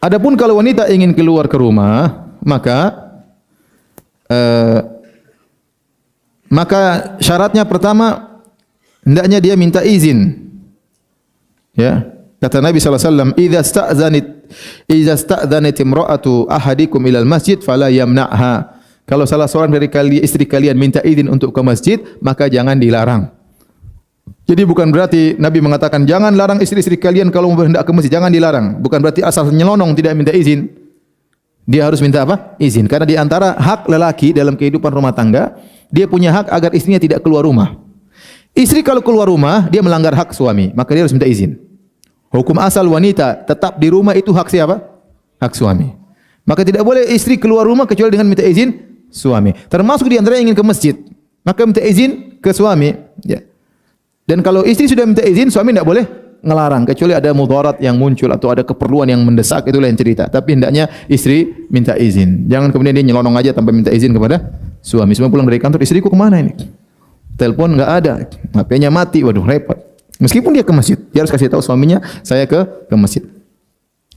Adapun kalau wanita ingin keluar ke rumah, maka syaratnya pertama hendaknya dia minta izin. Ya, kata Nabi sallallahu alaihi wasallam, "Idza sta'dzanat imra'atu ahadikum ilal masjid fala yamna'ha." Kalau salah seorang dari istri kalian minta izin untuk ke masjid, maka jangan dilarang. Jadi bukan berarti Nabi mengatakan jangan larang istri-istri kalian kalau mau hendak ke masjid, jangan dilarang. Bukan berarti asal nyelonong tidak minta izin. Dia harus minta apa? Izin. Karena di antara hak lelaki dalam kehidupan rumah tangga, dia punya hak agar istrinya tidak keluar rumah. Istri kalau keluar rumah, dia melanggar hak suami, maka dia harus minta izin. Hukum asal wanita tetap di rumah itu hak siapa? Hak suami. Maka tidak boleh istri keluar rumah kecuali dengan minta izin suami. Termasuk di antara yang ingin ke masjid, maka minta izin ke suami. Ya. Dan kalau istri sudah minta izin, suami tidak boleh ngelarang kecuali ada mudarat yang muncul atau ada keperluan yang mendesak, itu lain cerita. Tapi hendaknya istri minta izin. Jangan kemudian dia nyelonong aja tanpa minta izin kepada suami. Semua pulang dari kantor, istriku kemana ini? Telepon nggak ada, HP-nya mati, waduh repot. Meskipun dia ke masjid, dia harus kasih tahu suaminya, saya ke masjid.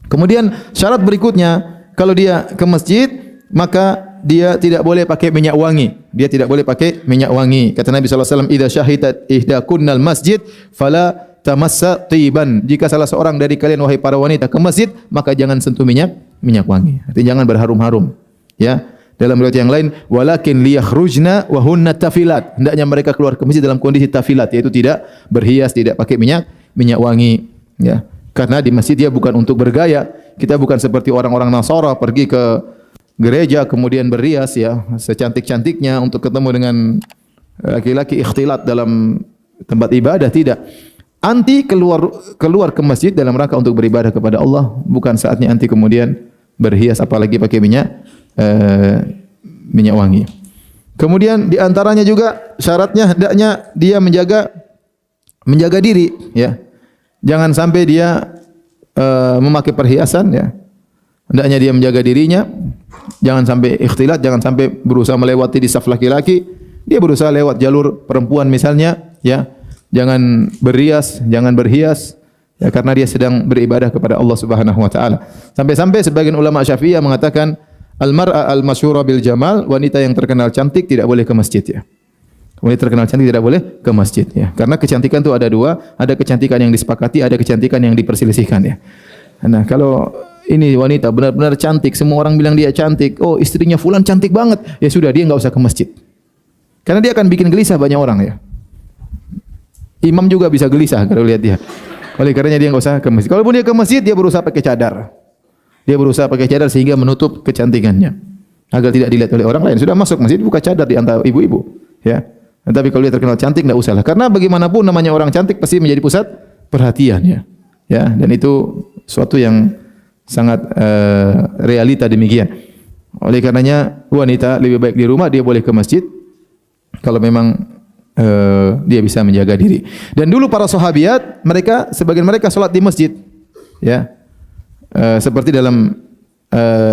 Kemudian syarat berikutnya, kalau dia ke masjid, maka dia tidak boleh pakai minyak wangi. Dia tidak boleh pakai minyak wangi. Kata Nabi sallallahu alaihi wasallam, "Idza syahidat ihdakunnal masjid fala tamassa tiban." Jika salah seorang dari kalian wahai para wanita ke masjid, maka jangan sentuh minyak wangi. Artinya jangan berharum-harum. Ya. Dalam riwayat yang lain, walakin liyakhrujna wa hunna tafilat. Hendaknya mereka keluar ke masjid dalam kondisi tafilat, yaitu tidak berhias, tidak pakai minyak wangi, ya. Karena di masjid dia bukan untuk bergaya. Kita bukan seperti orang-orang Nasara pergi ke gereja kemudian berhias ya, secantik-cantiknya untuk ketemu dengan laki-laki ikhtilat dalam tempat ibadah, tidak. Anti keluar ke masjid dalam rangka untuk beribadah kepada Allah, bukan saatnya anti kemudian berhias apalagi pakai minyak wangi. Kemudian di antaranya juga syaratnya hendaknya dia menjaga diri, ya. Jangan sampai dia memakai perhiasan, ya. Hendaknya dia menjaga dirinya, jangan sampai ikhtilat, jangan sampai berusaha melewati di saf laki-laki, dia berusaha lewat jalur perempuan misalnya, ya. Jangan berhias, ya, karena dia sedang beribadah kepada Allah Subhanahu wa taala. Sampai-sampai sebagian ulama Syafi'iyah mengatakan al-mar'a al-masyhura bil jamal, wanita yang terkenal cantik tidak boleh ke masjid, ya. Wanita terkenal cantik tidak boleh ke masjid, ya. Karena kecantikan itu ada dua, ada kecantikan yang disepakati, ada kecantikan yang diperselisihkan, ya. Nah, kalau ini wanita benar-benar cantik, semua orang bilang dia cantik, oh istrinya fulan cantik banget, ya sudah dia enggak usah ke masjid. Karena dia akan bikin gelisah banyak orang, ya. Imam juga bisa gelisah kalau lihat dia. Oleh karenanya dia enggak usah ke masjid. Kalaupun dia ke masjid, dia berusaha pakai cadar. Dia berusaha pakai cadar sehingga menutup kecantikannya agar tidak dilihat oleh orang lain. Sudah masuk masjid buka cadar di antara ibu-ibu, ya. Tapi kalau dia terkenal cantik enggak usahlah. Karena bagaimanapun namanya orang cantik pasti menjadi pusat perhatian, ya. Ya, dan itu suatu yang sangat realita demikian. Oleh karenanya wanita lebih baik di rumah, dia boleh ke masjid kalau memang dia bisa menjaga diri. Dan dulu para sahabiat, sebagian mereka salat di masjid, ya. Seperti dalam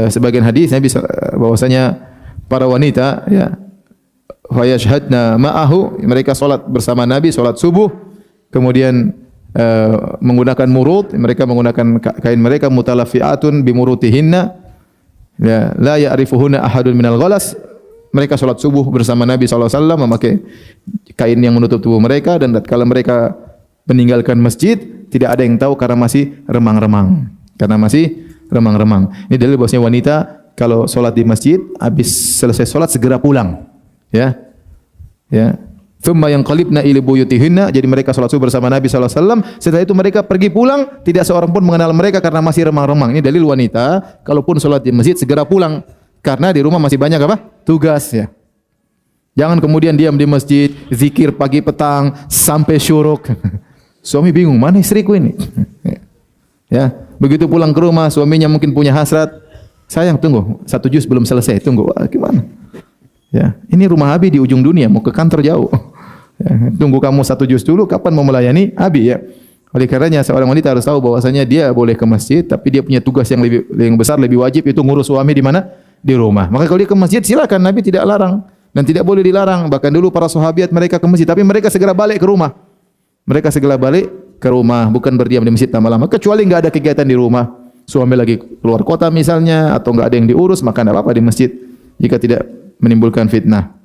sebagian hadis Nabi bahwasanya para wanita, ya, fa yashhadna ma'ahu, mereka salat bersama Nabi, salat subuh, kemudian menggunakan murut, mereka menggunakan kain mereka mutalafiatun bimurutihinna, ya, la ya'rifuhunna ahadun minal ghalas. Mereka salat subuh bersama Nabi sallallahu alaihi wasallam memakai kain yang menutup tubuh mereka, dan kalau mereka meninggalkan masjid tidak ada yang tahu karena masih remang-remang. Ini dalil bahwasanya wanita kalau salat di masjid habis selesai salat segera pulang, ya. Ya. Thumma yanqalibna ila buyutihinna, jadi mereka salat subuh bersama Nabi sallallahu alaihi wasallam, setelah itu mereka pergi pulang, tidak seorang pun mengenal mereka karena masih remang-remang. Ini dalil wanita kalaupun salat di masjid segera pulang karena di rumah masih banyak apa? Tugas, ya. Jangan kemudian diam di masjid, zikir pagi petang sampai syuruk. Suami bingung, mana istriku ini? Ya, begitu pulang ke rumah suaminya mungkin punya hasrat, sayang tunggu, 1 juz belum selesai, tunggu. Wah, gimana? Ya, ini rumah Abi di ujung dunia, mau ke kantor jauh. Ya, tunggu kamu 1 juz dulu, kapan mau melayani Abi, ya. Oleh karenanya seorang wanita harus tahu bahwasanya dia boleh ke masjid, tapi dia punya tugas yang lebih besar, lebih wajib, itu ngurus suami di mana? Di rumah. Maka kalau dia ke masjid silakan, Nabi tidak larang dan tidak boleh dilarang. Bahkan dulu para sahabat mereka ke masjid, tapi mereka segera balik ke rumah. Mereka segera balik ke rumah, bukan berdiam di masjid lama-lama, kecuali enggak ada kegiatan di rumah. suami lagi keluar kota misalnya, atau enggak ada yang diurus, maka enggak apa-apa di masjid jika tidak menimbulkan fitnah.